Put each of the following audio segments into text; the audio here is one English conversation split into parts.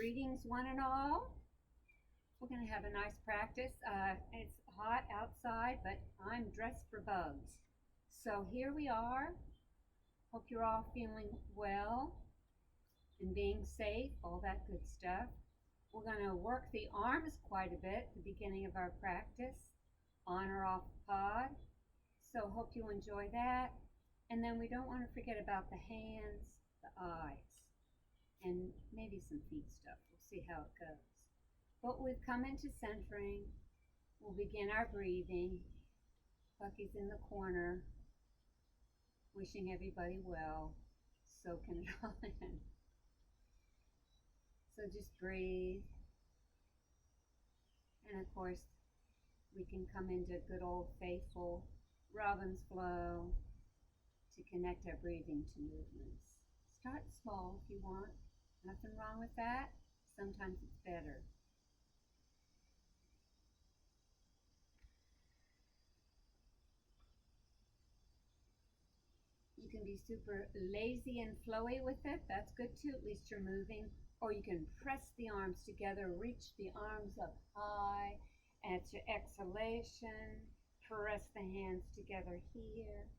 Greetings, one and all. We're going to have a nice practice. It's hot outside, but I'm dressed for bugs. So here we are. Hope you're all feeling well and being safe, all that good stuff. We're going to work the arms quite a bit at the beginning of our practice, on or off the pod. So hope you enjoy that. And then we don't want to forget about the hands, the eyes, and maybe some feet stuff. We'll see how it goes. But we've come into centering. We'll begin our breathing. Bucky's in the corner, wishing everybody well, soaking it all in. So just breathe. And of course, we can come into good old faithful Robin's flow to connect our breathing to movements. Start small if you want. Nothing wrong with that. Sometimes it's better. You can be super lazy and flowy with it. That's good too. At least you're moving. Or you can press the arms together, reach the arms up high. At your exhalation, press the hands together here.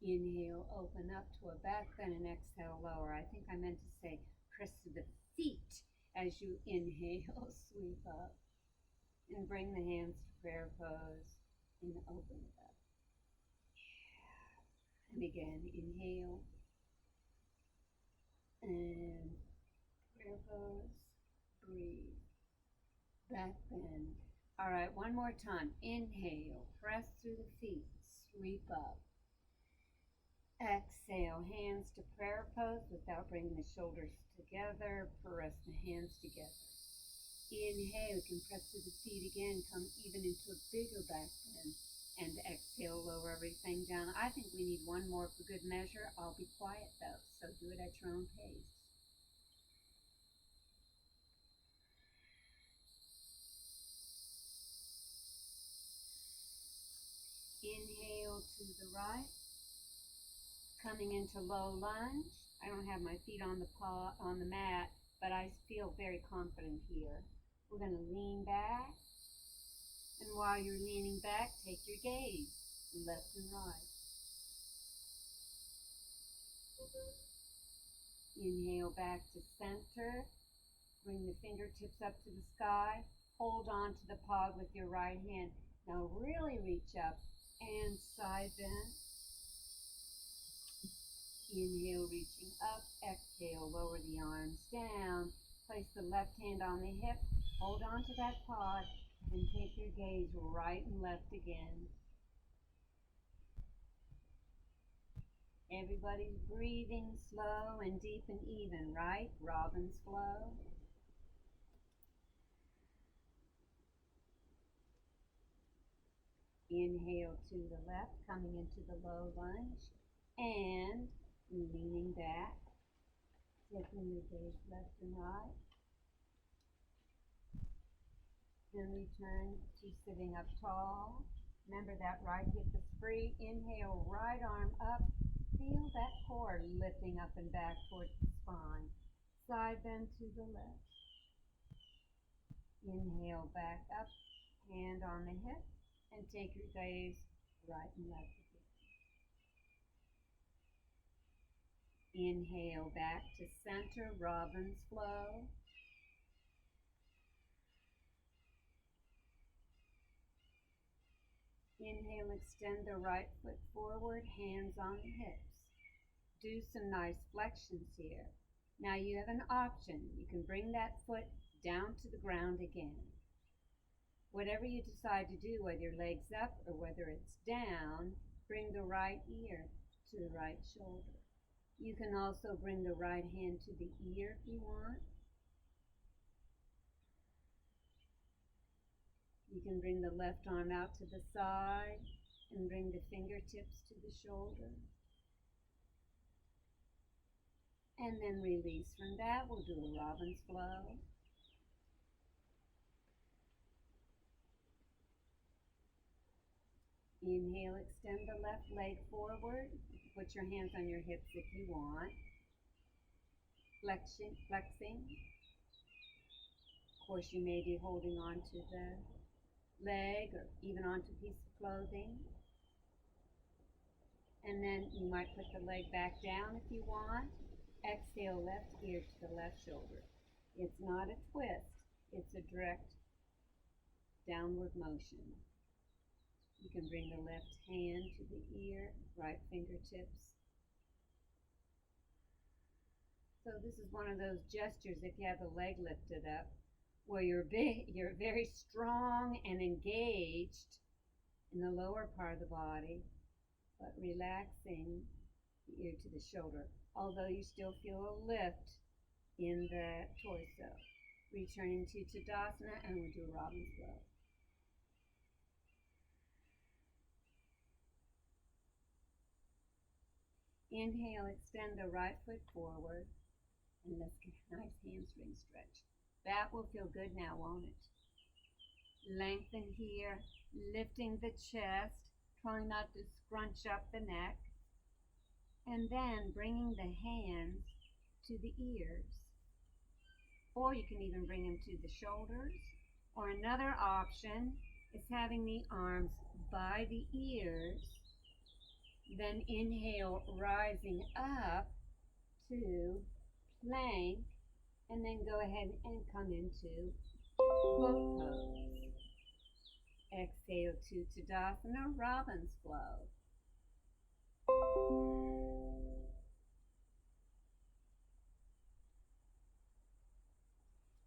Inhale, open up to a back bend, and exhale, lower. I think I meant to say press to the feet as you inhale, sweep up. And bring the hands to prayer pose and open it up. And again, inhale. And prayer pose, breathe. Back bend. All right, one more time. Inhale, press through the feet, sweep up. Exhale, hands to prayer pose without bringing the shoulders together. Press the hands together. Inhale, you can press through the feet again, come even into a bigger back bend. And exhale, lower everything down. I think we need one more for good measure. I'll be quiet though, so do it at your own pace. Inhale to the right. Coming into low lunge. I don't have my feet on the mat, but I feel very confident here. We're going to lean back. And while you're leaning back, take your gaze left and right. Inhale back to center. Bring the fingertips up to the sky. Hold on to the pod with your right hand. Now really reach up and side bend. Inhale, reaching up. Exhale, lower the arms down. Place the left hand on the hip. Hold on to that pod and take your gaze right and left again. Everybody's breathing slow and deep and even, right? Robin's flow. Inhale to the left, coming into the low lunge. And leaning back, taking your gaze left and right. Then return to sitting up tall. Remember that right hip is free. Inhale, right arm up. Feel that core lifting up and back towards the spine. Side bend to the left. Inhale, back up, hand on the hip, and take your gaze right and left. Inhale back to center, Robin's flow. Inhale, extend the right foot forward, hands on the hips. Do some nice flexions here. Now you have an option. You can bring that foot down to the ground again. Whatever you decide to do, whether your leg's up or whether it's down, bring the right ear to the right shoulder. You can also bring the right hand to the ear if you want. You can bring the left arm out to the side and bring the fingertips to the shoulder. And then release from that. We'll do a Robin's flow. Inhale, extend the left leg forward. Put your hands on your hips if you want. Flexing. Of course, you may be holding on to the leg or even onto a piece of clothing. And then you might put the leg back down if you want. Exhale, left ear to the left shoulder. It's not a twist, it's a direct downward motion. You can bring the left hand to the ear, right fingertips. So this is one of those gestures, if you have the leg lifted up, where you're very strong and engaged in the lower part of the body, but relaxing the ear to the shoulder, although you still feel a lift in the torso. Returning to Tadasana, and we'll do a Robin's Flow. Inhale, extend the right foot forward, and let's get a nice hamstring stretch. That will feel good now, won't it? Lengthen here, lifting the chest, trying not to scrunch up the neck, and then bringing the hands to the ears. Or you can even bring them to the shoulders. Or another option is having the arms by the ears. Then inhale, rising up to plank, and then go ahead and come into boat pose. Exhale to Tadasana, Robin's Flow.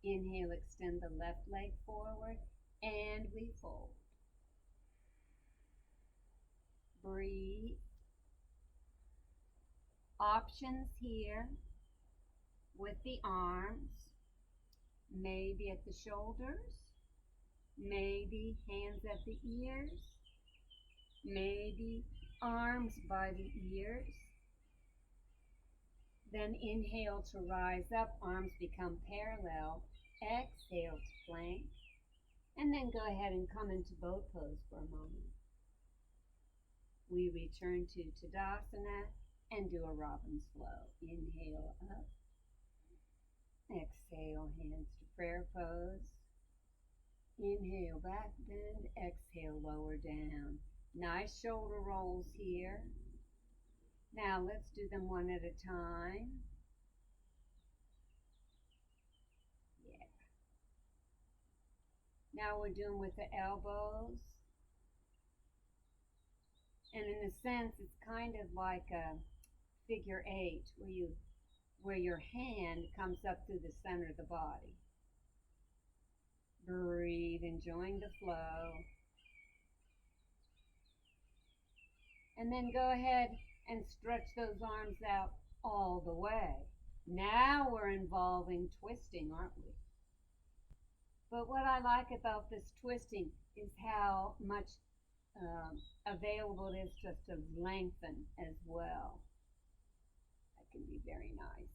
Inhale, extend the left leg forward, and we fold. Breathe. Options here with the arms, maybe at the shoulders, maybe hands at the ears, maybe arms by the ears. Then inhale to rise up, arms become parallel. Exhale to plank, and then go ahead and come into boat pose for a moment. We return to Tadasana and do a Robin's Flow. Inhale up, exhale, hands to prayer pose. Inhale, back bend, exhale, lower down. Nice shoulder rolls here. Now let's do them one at a time. Yeah. Now we're doing with the elbows. And in a sense, it's kind of like a figure 8 where your hand comes up through the center of the body. Breathe, enjoying the flow. And then go ahead and stretch those arms out all the way. Now we're involving twisting, aren't we? But what I like about this twisting is how much available it is just to lengthen as well. That can be very nice.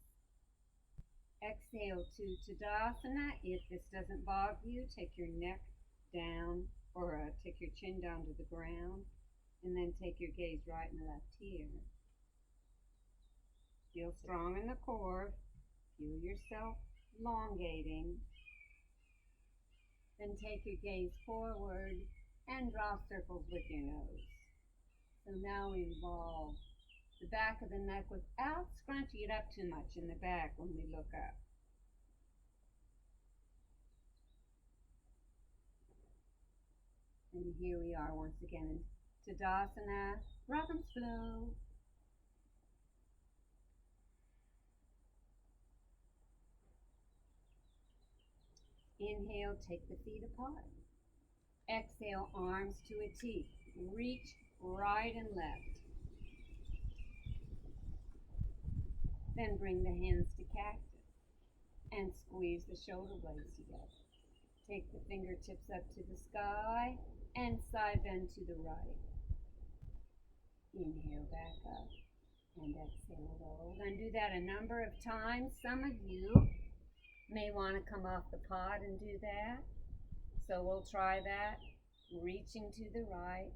Exhale to Tadasana. If this doesn't bother you, take your neck down, or take your chin down to the ground, and then take your gaze right and left here. Feel strong in the core. Feel yourself elongating. Then take your gaze forward and draw circles with your nose. So now we involve the back of the neck without scrunching it up too much in the back when we look up. And here we are once again in Tadasana, Robin's Flow. Inhale, take the feet apart. Exhale, arms to a T. Reach right and left. Then bring the hands to cactus and squeeze the shoulder blades together. Take the fingertips up to the sky and side bend to the right. Inhale back up and exhale low. And do that a number of times. Some of you may want to come off the pod and do that. So we'll try that. Reaching to the right,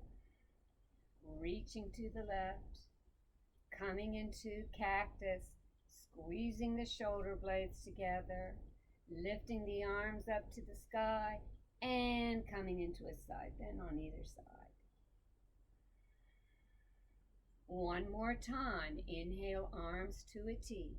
reaching to the left, coming into cactus, squeezing the shoulder blades together, lifting the arms up to the sky and coming into a side bend on either side. One more time. Inhale, arms to a T.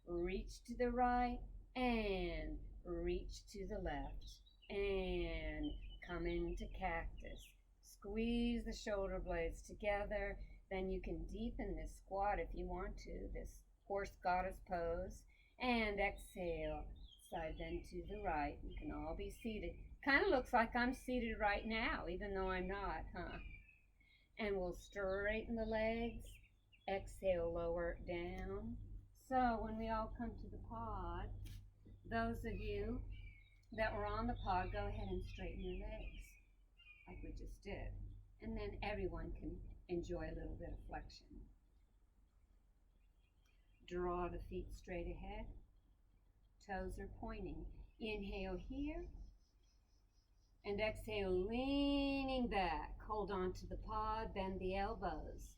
Reach to the right and reach to the left. And come into cactus. Squeeze the shoulder blades together. Then you can deepen this squat if you want to, this horse goddess pose. And exhale, side bend to the right. You can all be seated. Kind of looks like I'm seated right now, even though I'm not, huh? And we'll straighten the legs. Exhale, lower it down. So when we all come to the pod, those of you that were on the pod, go ahead and straighten your legs like we just did. And then everyone can enjoy a little bit of flexion. Draw the feet straight ahead. Toes are pointing. Inhale here. And exhale, leaning back. Hold on to the pod, bend the elbows.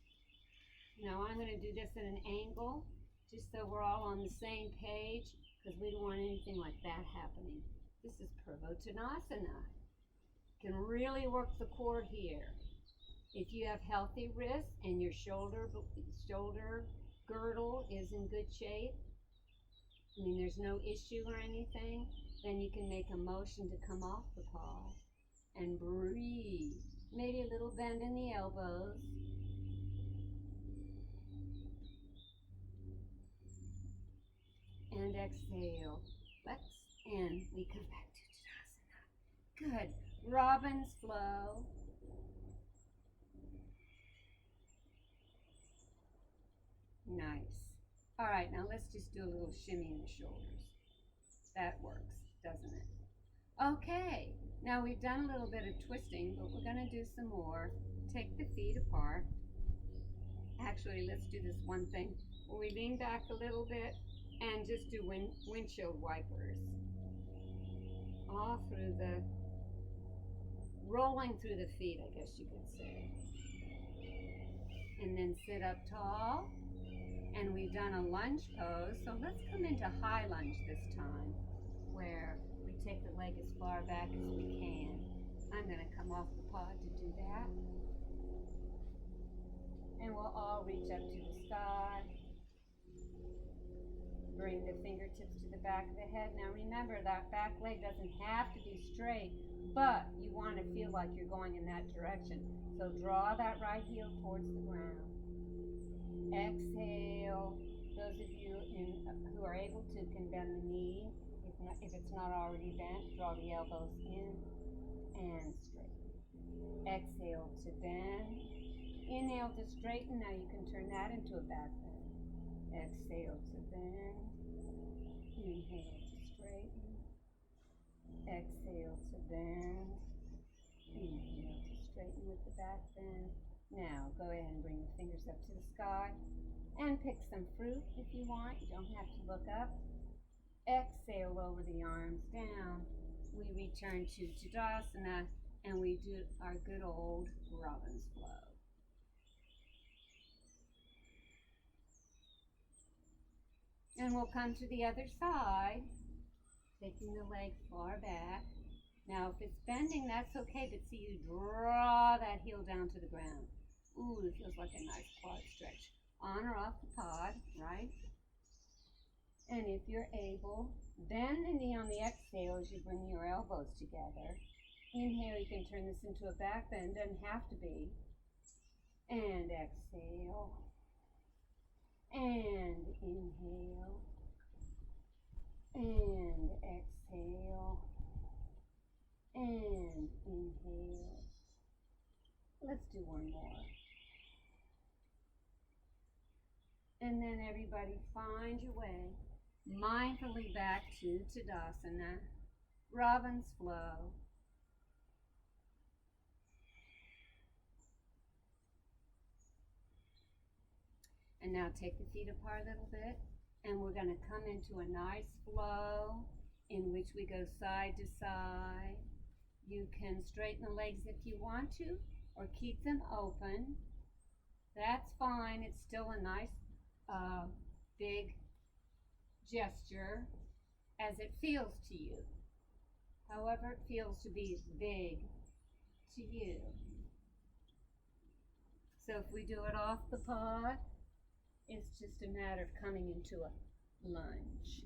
Now I'm going to do this at an angle, just so we're all on the same page, because we don't want anything like that happening. This is Purvottanasana. Can really work the core here. If you have healthy wrists and your shoulder girdle is in good shape, I mean there's no issue or anything, then you can make a motion to come off the pod and breathe. Maybe a little bend in the elbows. And exhale. Flex. And we come back to Tadasana. Good. Robin's flow. Nice. All right, now let's just do a little shimmy in the shoulders. That works, doesn't it? Okay, now we've done a little bit of twisting, but we're going to do some more. Take the feet apart. Actually, let's do this one thing where we lean back a little bit and just do windshield wipers. All through the, rolling through the feet, I guess you could say. And then sit up tall. And we've done a lunge pose, so let's come into high lunge this time, where we take the leg as far back as we can. I'm going to come off the pod to do that. And we'll all reach up to the sky. Bring the fingertips to the back of the head. Now remember, that back leg doesn't have to be straight, but you want to feel like you're going in that direction. So draw that right heel towards the ground. Exhale. Those of you who are able to can bend the knee. If it's not already bent, draw the elbows in and straighten. Exhale to bend. Inhale to straighten. Now you can turn that into a back bend. Exhale to bend. Inhale to straighten. Exhale to bend. Inhale to straighten with the back bend. Now, go ahead and bring the fingers up to the sky and pick some fruit if you want. You don't have to look up. Exhale over the arms down. We return to Tadasana and we do our good old Robin's Flow. And we'll come to the other side, taking the leg far back. Now, if it's bending, that's okay, but see, you draw that heel down to the ground. Ooh, it feels like a nice quad stretch. On or off the pod, right? And if you're able, bend the knee on the exhale as you bring your elbows together. Inhale, you can turn this into a back bend, doesn't have to be. And exhale. And inhale. And exhale. And inhale. Let's do one more. And then everybody find your way mindfully back to Tadasana, Robin's Flow. And now take the feet apart a little bit, and we're going to come into a nice flow in which we go side to side. You can straighten the legs if you want to, or keep them open. That's fine. It's still a nice big gesture. as it feels to you, however it feels to be big to you. So if we do it off the pod, it's just a matter of coming into a lunge.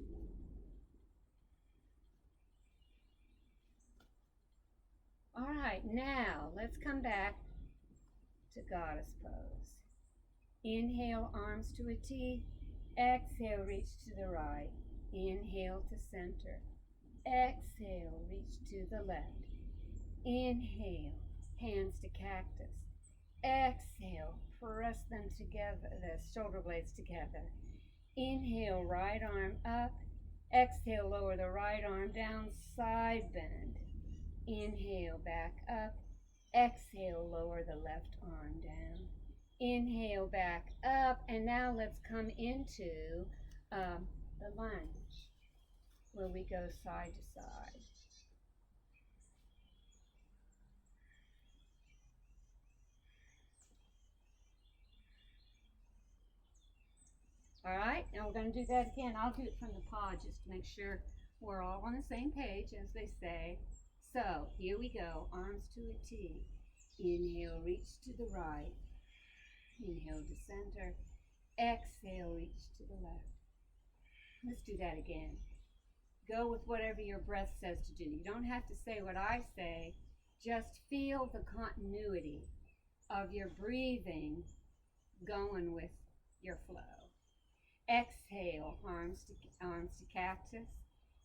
All right, now let's come back to goddess pose. Inhale, arms to a T. Exhale, reach to the right. Inhale to center. Exhale, reach to the left. Inhale, hands to cactus. Exhale, press them together, the shoulder blades together. Inhale, right arm up. Exhale, lower the right arm down, side bend. Inhale, back up. Exhale, lower the left arm down. Inhale, back up. And now let's come into the lunge, where we go side to side. All right, now we're going to do that again. I'll do it from the pod just to make sure we're all on the same page, as they say. So here we go, arms to a T. Inhale, reach to the right. Inhale to center. Exhale, reach to the left. Let's do that again. Go with whatever your breath says to do. You don't have to say what I say. Just feel the continuity of your breathing going with your flow. Exhale, arms to cactus.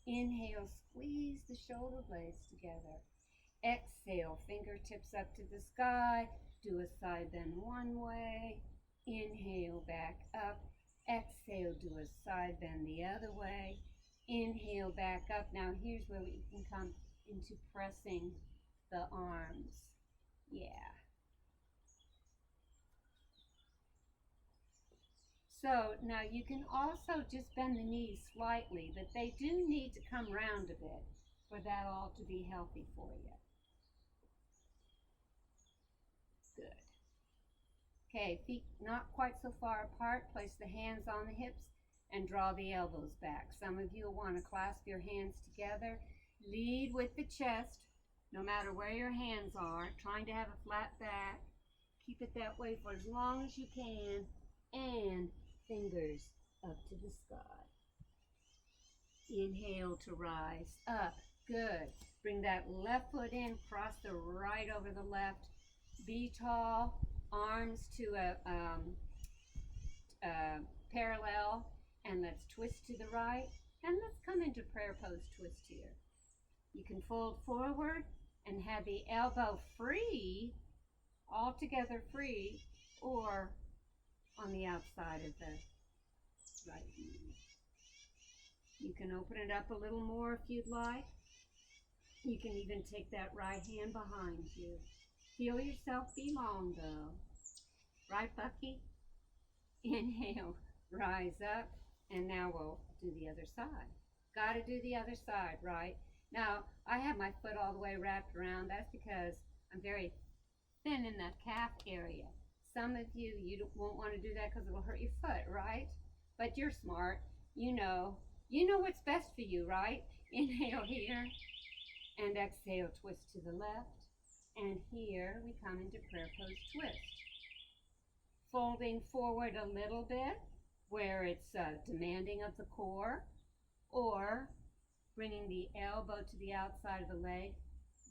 Inhale, squeeze the shoulder blades together. Exhale, fingertips up to the sky. Do a side bend one way. Inhale, back up. Exhale, do a side bend the other way. Inhale, back up. Now here's where we can come into pressing the arms. Yeah. So now you can also just bend the knees slightly, but they do need to come round a bit for that all to be healthy for you. Good. Okay, feet not quite so far apart. Place the hands on the hips and draw the elbows back. Some of you will want to clasp your hands together. Lead with the chest, no matter where your hands are, trying to have a flat back. Keep it that way for as long as you can, and fingers up to the sky. Inhale to rise up. Good. Bring that left foot in, cross the right over the left. Be tall, arms to a parallel, and let's twist to the right. And let's come into prayer pose twist here. You can fold forward and have the elbow free, all together free, or on the outside of the right knee. You can open it up a little more if you'd like. You can even take that right hand behind you. Feel yourself be long though. Right, Bucky? Inhale, rise up, and now we'll do the other side. Gotta do the other side, right? Now, I have my foot all the way wrapped around. That's because I'm very thin in that calf area. Some of you, won't want to do that because it will hurt your foot, right? But you're smart. You know what's best for you, right? Inhale here, and exhale, twist to the left. And here we come into prayer pose twist. Folding forward a little bit where it's demanding of the core, or bringing the elbow to the outside of the leg,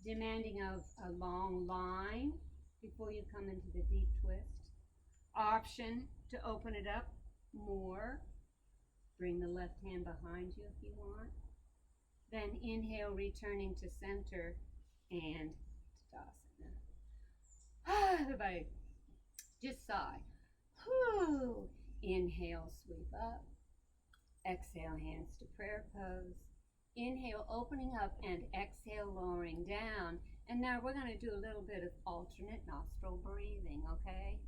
demanding of a long line before you come into the deep twist. Option to open it up more. Bring the left hand behind you if you want. Then inhale, returning to center, and Tadasana. Everybody, just sigh. Whew. Inhale, sweep up. Exhale, hands to prayer pose. Inhale, opening up, and exhale, lowering down. And now we're going to do a little bit of alternate nostril breathing, okay?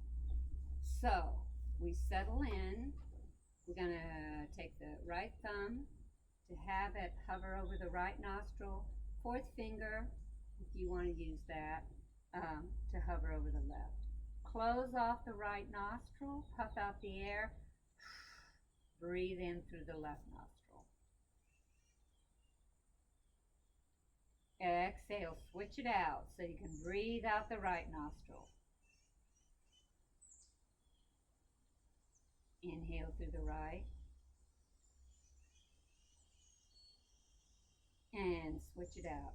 So we settle in. We're going to take the right thumb to have it hover over the right nostril. Fourth finger, if you want to use that, to hover over the left. Close off the right nostril, puff out the air, breathe in through the left nostril. Exhale, switch it out so you can breathe out the right nostril. Inhale through the right. And switch it out.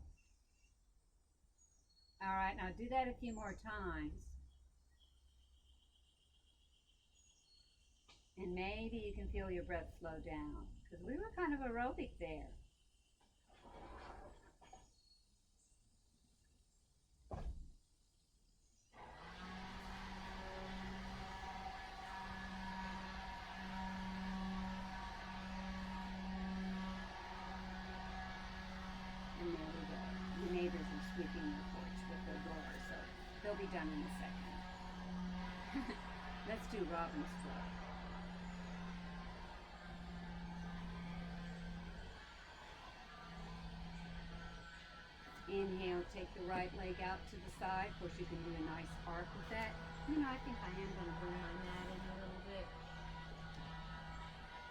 All right, now do that a few more times. And maybe you can feel your breath slow down, because we were kind of aerobic there. And there we go. The neighbors are sweeping their porch with their door, so they'll be done in a second. Let's do Robin's Flow. Inhale, take the right leg out to the side. Of course, you can do a nice arc with that. You know, I think I am going to bring my mat in a little bit.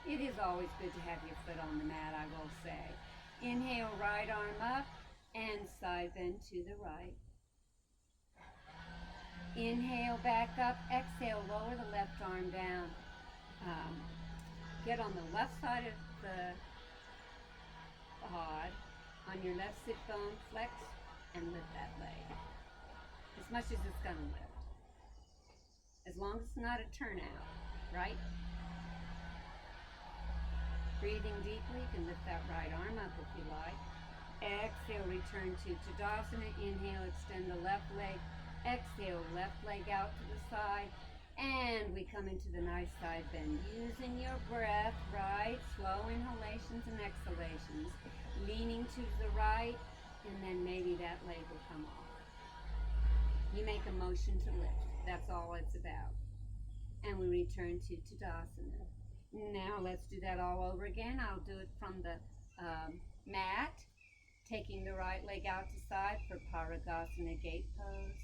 It is always good to have your foot on the mat, I will say. Inhale, right arm up and side bend to the right. Inhale, back up. Exhale, lower the left arm down. Get on the left side of the pod. On your left sit bone, flex and lift that leg. As much as it's going to lift. As long as it's not a turnout, right? Breathing deeply, you can lift that right arm up if you like. Exhale, return to Tadasana. Inhale, extend the left leg. Exhale, left leg out to the side. And we come into the nice side bend. Using your breath, right? Slow inhalations and exhalations. Leaning to the right, and then maybe that leg will come off. You make a motion to lift. That's all it's about. And we return to Tadasana. Now let's do that all over again. I'll do it from the mat. Taking the right leg out to side for Parigasana gate pose.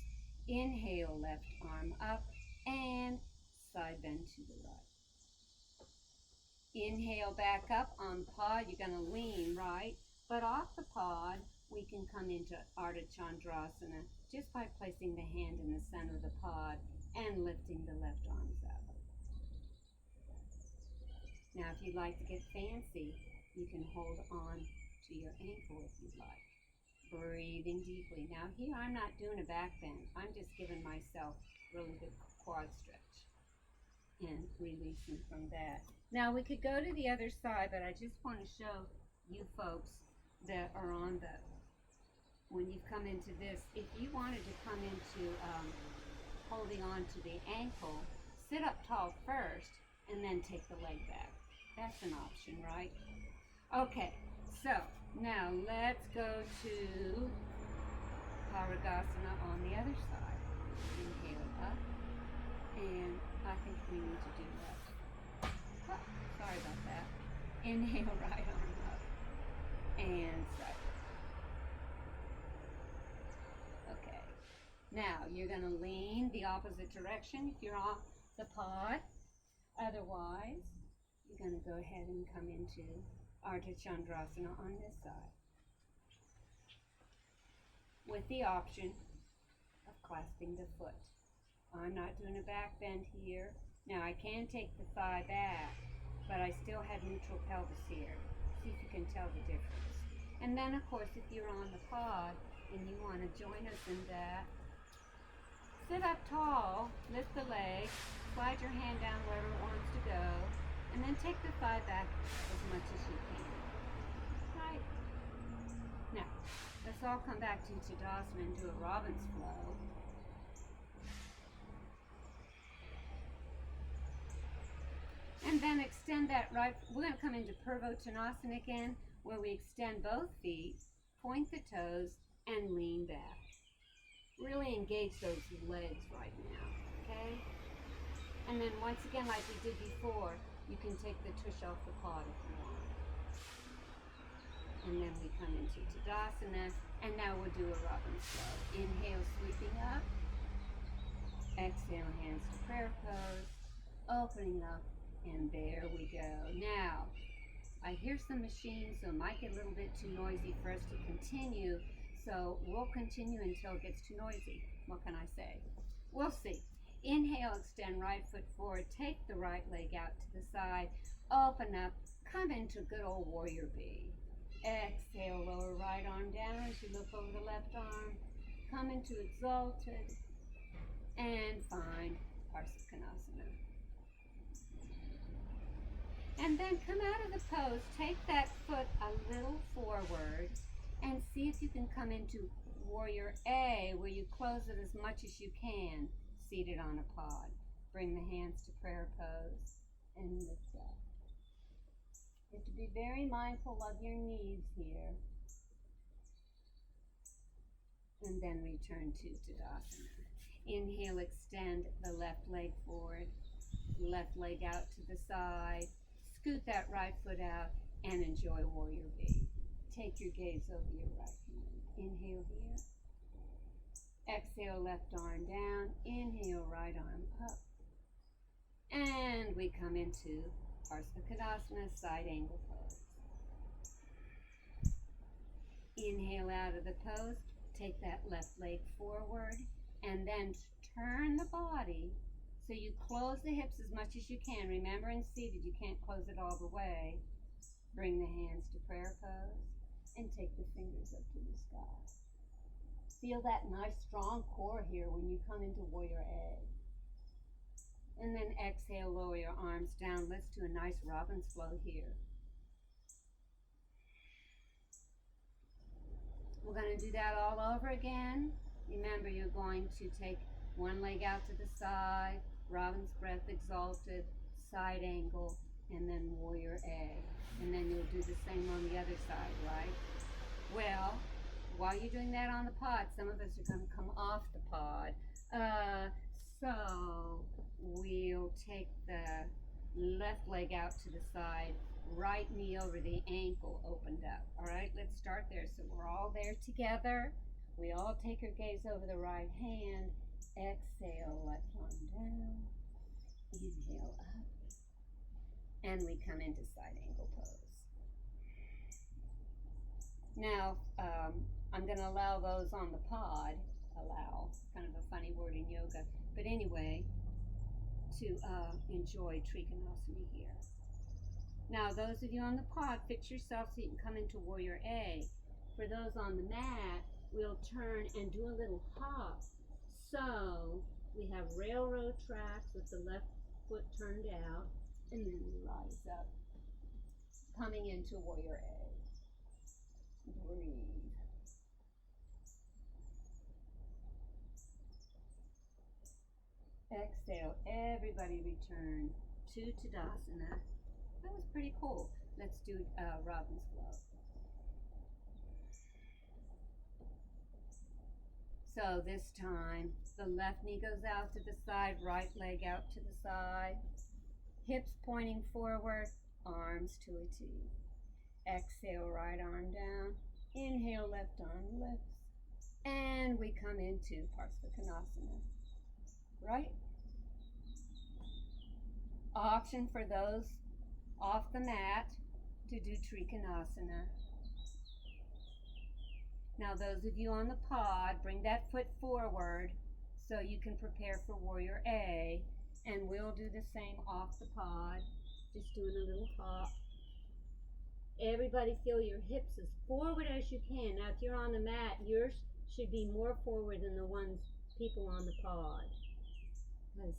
Inhale, left arm up and side bend to the right. Inhale, back up on pod. You're going to lean, right? But off the pod, we can come into Ardha Chandrasana just by placing the hand in the center of the pod and lifting the left arms up. Now, if you'd like to get fancy, you can hold on to your ankle if you'd like. Breathing deeply. Now, here I'm not doing a back bend. I'm just giving myself really good quad stretch and releasing from that. Now we could go to the other side, but I just want to show you folks that are on the, when you've come into this, if you wanted to come into holding on to the ankle, sit up tall first and then take the leg back. That's an option, right? Okay, so now let's go to Parigasana on the other side. Inhale up, and I think we need to do that. Oh, sorry about that. Inhale, right arm up and side. Okay. Now you're going to lean the opposite direction if you're off the pod. Otherwise, you're going to go ahead and come into Ardha Chandrasana on this side, with the option of clasping the foot. I'm not doing a back bend here. Now I can take the thigh back, but I still have neutral pelvis here. See if you can tell the difference. And then of course, if you're on the pod and you want to join us in that, sit up tall, lift the leg, slide your hand down wherever it wants to go, and then take the thigh back as much as you can. Right? Now, let's all come back to Tadasana and do a Robin's Flow. And then extend that right, we're going to come into Purvottanasana again, where we extend both feet, point the toes, and lean back. Really engage those legs right now, okay? And then once again, like we did before, you can take the tush off the pod if you want. And then we come into Tadasana, and now we'll do a Robin's Flow. Inhale, sweeping up. Exhale, hands to prayer pose. Opening up, and there we go. Now, I hear some machines, so it might get a little bit too noisy for us to continue. So we'll continue until it gets too noisy. What can I say? We'll see. Inhale, extend right foot forward. Take the right leg out to the side. Open up. Come into good old warrior bee. Exhale, lower right arm down as you look over the left arm. Come into exalted. And find Parsvakonasana. And then come out of the pose. Take that foot a little forward and see if you can come into Warrior A, where you close it as much as you can, seated on a pod. Bring the hands to prayer pose and lift up. You have to be very mindful of your knees here. And then return to Tadasana. Inhale, extend the left leg forward, left leg out to the side. Scoot that right foot out and enjoy Warrior B. Take your gaze over your right hand. Inhale here. Exhale, left arm down. Inhale, right arm up. And we come into Parsvakonasana, side angle pose. Inhale out of the pose. Take that left leg forward and then turn the body so you close the hips as much as you can. Remember, in seated, you can't close it all the way. Bring the hands to prayer pose and take the fingers up to the sky. Feel that nice strong core here when you come into Warrior A. And then exhale, lower your arms down. Let's do a nice robin's flow here. We're going to do that all over again. Remember, you're going to take one leg out to the side, robin's breath, exalted, side angle, and then Warrior A. And then you'll do the same on the other side, right? Well, while you're doing that on the pod, some of us are going to come off the pod. So we'll take the left leg out to the side, right knee over the ankle opened up. All right, let's start there. So we're all there together. We all take our gaze over the right hand. Exhale, left arm down. Inhale up. And we come into side angle pose. Now, I'm going to allow those on the pod, kind of a funny word in yoga, but anyway, to enjoy Trikonasana here. Now, those of you on the pod, fix yourself so you can come into Warrior A. For those on the mat, we'll turn and do a little hop. So we have railroad tracks with the left foot turned out, and then we rise up, coming into Warrior A. Breathe. Exhale, everybody return to Tadasana. That was pretty cool. Let's do Robin's Flow. So this time, the left knee goes out to the side, right leg out to the side, hips pointing forward, arms to a T. Exhale, right arm down. Inhale, left arm lifts. And we come into Parsvakonasana. Right? Option for those off the mat to do Trikonasana. Now those of you on the pod, bring that foot forward so you can prepare for Warrior A. And we'll do the same off the pod. Just doing a little hop. Everybody feel your hips as forward as you can. Now if you're on the mat, yours should be more forward than the ones people on the pod. Because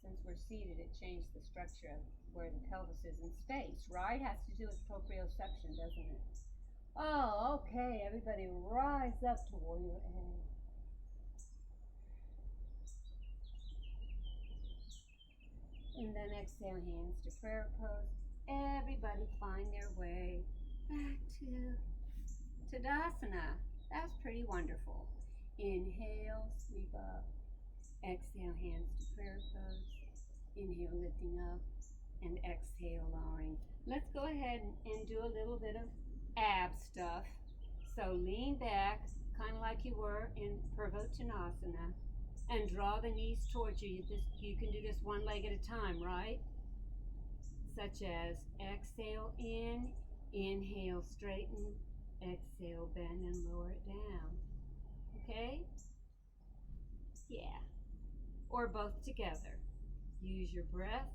since we're seated, it changed the structure of where the pelvis is in space, right? Has to do with proprioception, doesn't it? Oh, okay. Everybody rise up to Warrior A. And then exhale, hands to prayer pose. Everybody find their way back to Tadasana. That's pretty wonderful. Inhale, sweep up. Exhale, hands to prayer pose. Inhale, lifting up. And exhale, lowering. Let's go ahead and do a little bit of ab stuff. So lean back, kind of like you were in Purvottanasana. And draw the knees towards you. You can do this one leg at a time, right? Such as exhale in, inhale, straighten, Exhale, bend and lower it down. Okay? Yeah. Or both together. Use your breath.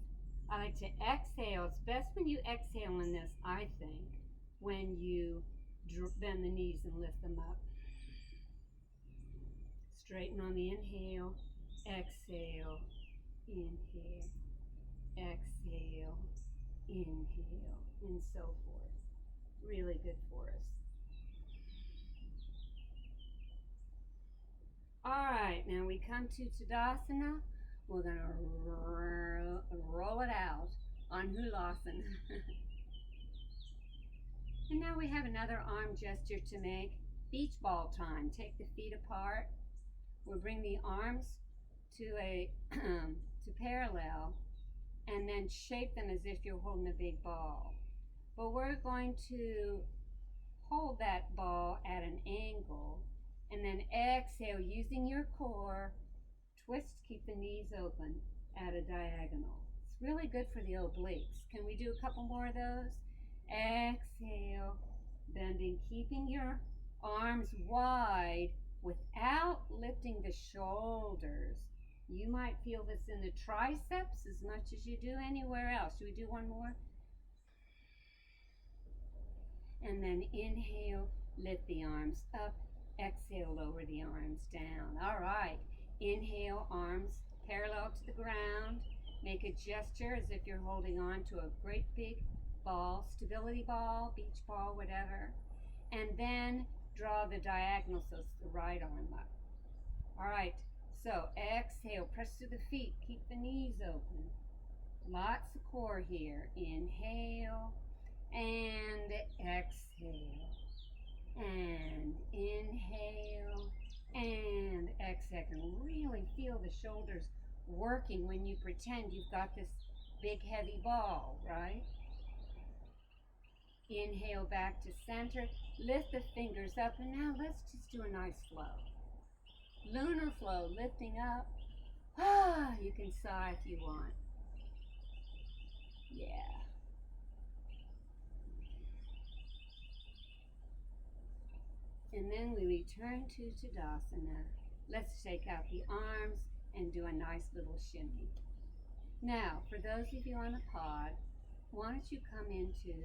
I like to exhale. It's best when you exhale in this, I think, when you bend the knees and lift them up. Straighten on the inhale, exhale, inhale, exhale, inhale, and so forth. Really good for us. All right, now we come to Tadasana. We're going to roll it out on Hulasana. And now we have another arm gesture to make. Beach ball time. Take the feet apart. We'll bring the arms to a to parallel and then shape them as if you're holding a big ball. But we're going to hold that ball at an angle and then exhale using your core. Twist, keep the knees open at a diagonal. It's really good for the obliques. Can we do a couple more of those? Exhale, bending, keeping your arms wide without lifting the shoulders. You might feel this in the triceps as much as you do anywhere else. Should we do one more? And then inhale, lift the arms up. Exhale, lower the arms down. All right. Inhale, arms parallel to the ground. Make a gesture as if you're holding on to a great big ball, stability ball, beach ball, whatever. And then draw the diagonal, so it's the right arm up. All right. So exhale, press to the feet. Keep the knees open. Lots of core here. Inhale and exhale. And inhale and exhale. And really feel the shoulders working when you pretend you've got this big heavy ball, right? Inhale back to center. Lift the fingers up, and now let's just do a nice flow. Lunar flow, lifting up. You can sigh if you want. Yeah. And then we return to Tadasana. Let's shake out the arms and do a nice little shimmy. Now, for those of you on the pod, why don't you come into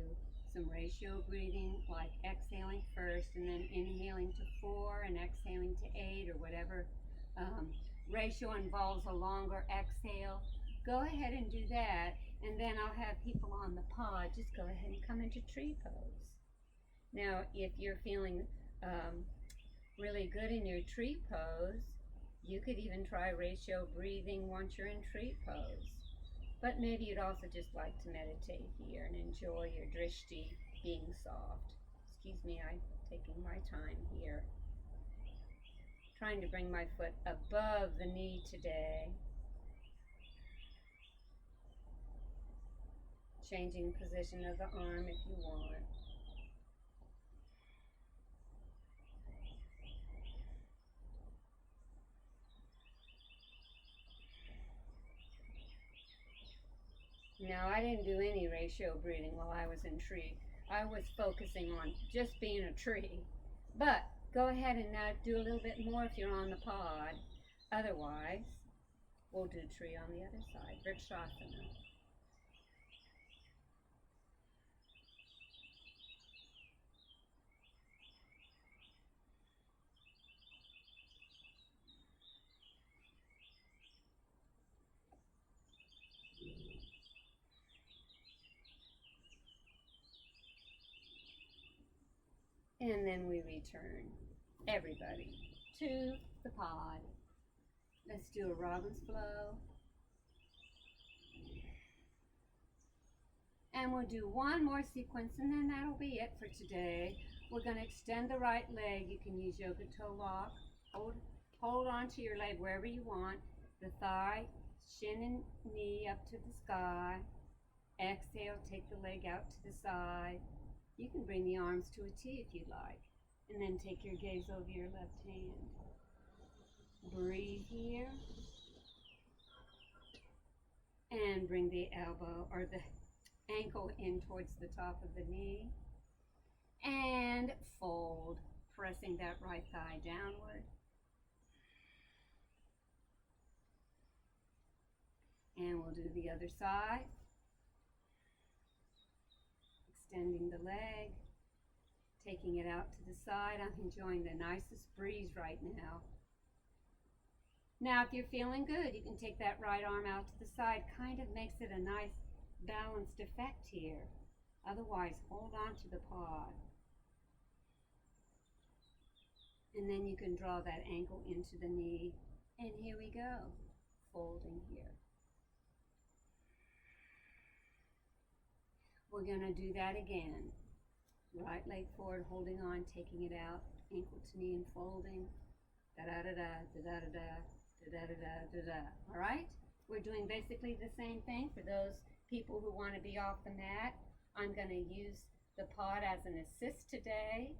some ratio breathing, like exhaling first and then inhaling to 4 and exhaling to 8 or whatever ratio involves a longer exhale. Go ahead and do that, and then I'll have people on the pod just go ahead and come into tree pose. Now, if you're feeling really good in your tree pose, you could even try ratio breathing once you're in tree pose. But maybe you'd also just like to meditate here and enjoy your drishti being soft. Excuse me, I'm taking my time here. Trying to bring my foot above the knee today. Changing position of the arm if you want. Now, I didn't do any ratio breathing while I was in tree. I was focusing on just being a tree. But go ahead and do a little bit more if you're on the pod. Otherwise, we'll do tree on the other side. Vrikshasana. And then we return, everybody, to the pod. Let's do a robin's flow. And we'll do one more sequence, and then that'll be it for today. We're going to extend the right leg. You can use yoga toe lock. Hold on to your leg wherever you want. The thigh, shin and knee up to the sky. Exhale, take the leg out to the side. You can bring the arms to a T if you'd like. And then take your gaze over your left hand. Breathe here. And bring the elbow or the ankle in towards the top of the knee. and fold, pressing that right thigh downward. And we'll do the other side. Extending the leg, taking it out to the side. I'm enjoying the nicest breeze right now. Now, if you're feeling good, you can take that right arm out to the side. Kind of makes it a nice balanced effect here. Otherwise, hold on to the pod. And then you can draw that ankle into the knee. And here we go, folding here. We're going to do that again. Right leg forward, holding on, taking it out, ankle to knee and folding. Da-da-da-da, da-da-da-da, da-da-da-da, da-da. All right? We're doing basically the same thing. For those people who want to be off the mat, I'm going to use the pod as an assist today,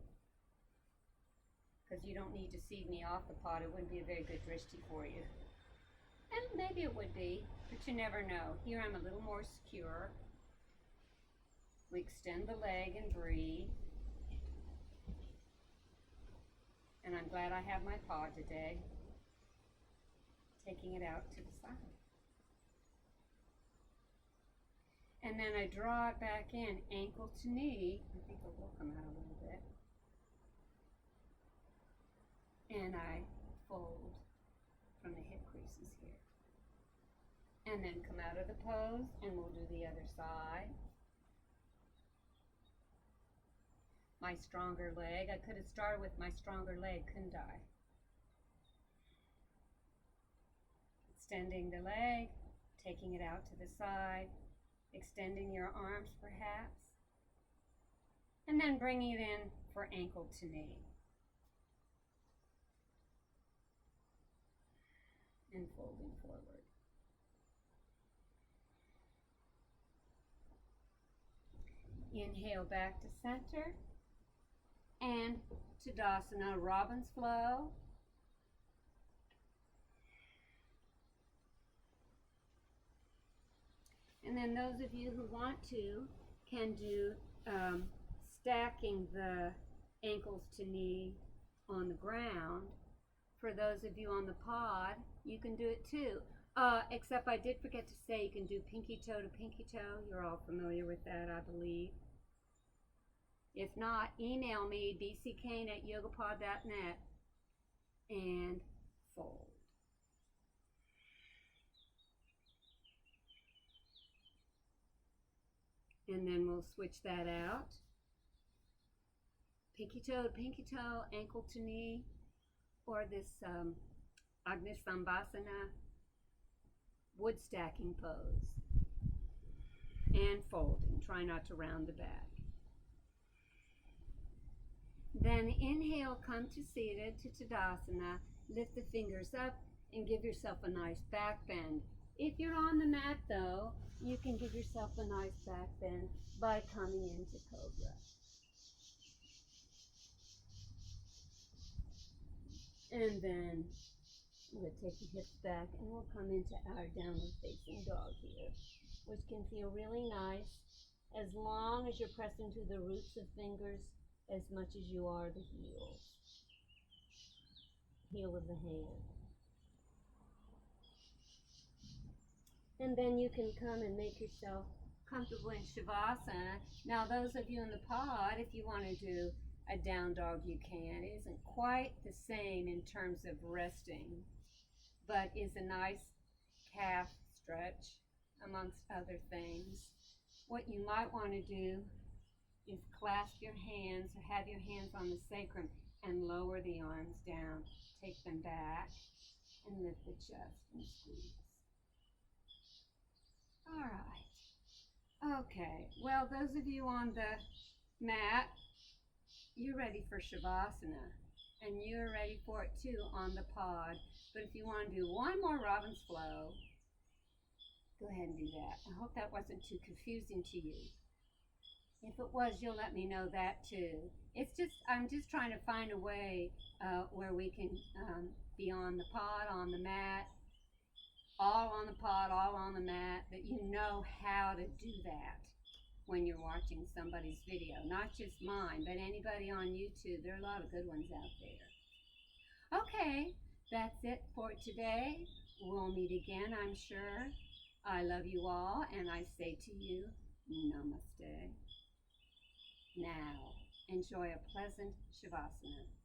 because you don't need to see me off the pod. It wouldn't be a very good drishti for you. And maybe it would be, but you never know. Here I'm a little more secure. We extend the leg and breathe. And I'm glad I have my pod today. Taking it out to the side. And then I draw it back in, ankle to knee. I think it will come out a little bit. And I fold from the hip creases here. And then come out of the pose, and we'll do the other side. My stronger leg. I could have started with my stronger leg, couldn't I? Extending the leg, taking it out to the side, extending your arms perhaps, and then bringing it in for ankle to knee. And folding forward. Inhale back to center. And Tadasana, Robin's Flow. And then those of you who want to can do stacking the ankles to knee on the ground. For those of you on the pod, you can do it too. Except I did forget to say you can do pinky toe to pinky toe. You're all familiar with that, I believe. If not, email me, bckane@yogapod.net, and fold. And then we'll switch that out. Pinky toe to pinky toe, ankle to knee, or this Agnisambhasana wood stacking pose. And folding, try not to round the back. Then inhale, come to seated, to Tadasana. Lift the fingers up and give yourself a nice back bend. If you're on the mat though, you can give yourself a nice back bend by coming into Cobra. And then we'll take the hips back and we'll come into our downward facing dog here, which can feel really nice as long as you're pressing to the roots of fingers as much as you are the heel of the hand. And then you can come and make yourself comfortable in Shavasana. Now those of you in the pod, if you want to do a down dog, you can. It isn't quite the same in terms of resting, but is a nice calf stretch amongst other things. What you might want to do is clasp your hands or have your hands on the sacrum and lower the arms down. Take them back and lift the chest and squeeze. All right. Okay. Well, those of you on the mat, you're ready for Shavasana. And you're ready for it too on the pod. But if you want to do one more Robin's Flow, go ahead and do that. I hope that wasn't too confusing to you. If it was, you'll let me know that too. I'm just trying to find a way where we can be on the pod, on the mat, all on the pod, all on the mat, that you know how to do that. when you're watching somebody's video. Not just mine, but anybody on YouTube. There are a lot of good ones out there. Okay, that's it for today. We'll meet again, I'm sure. I love you all, and I say to you, namaste. Now, enjoy a pleasant Shavasana.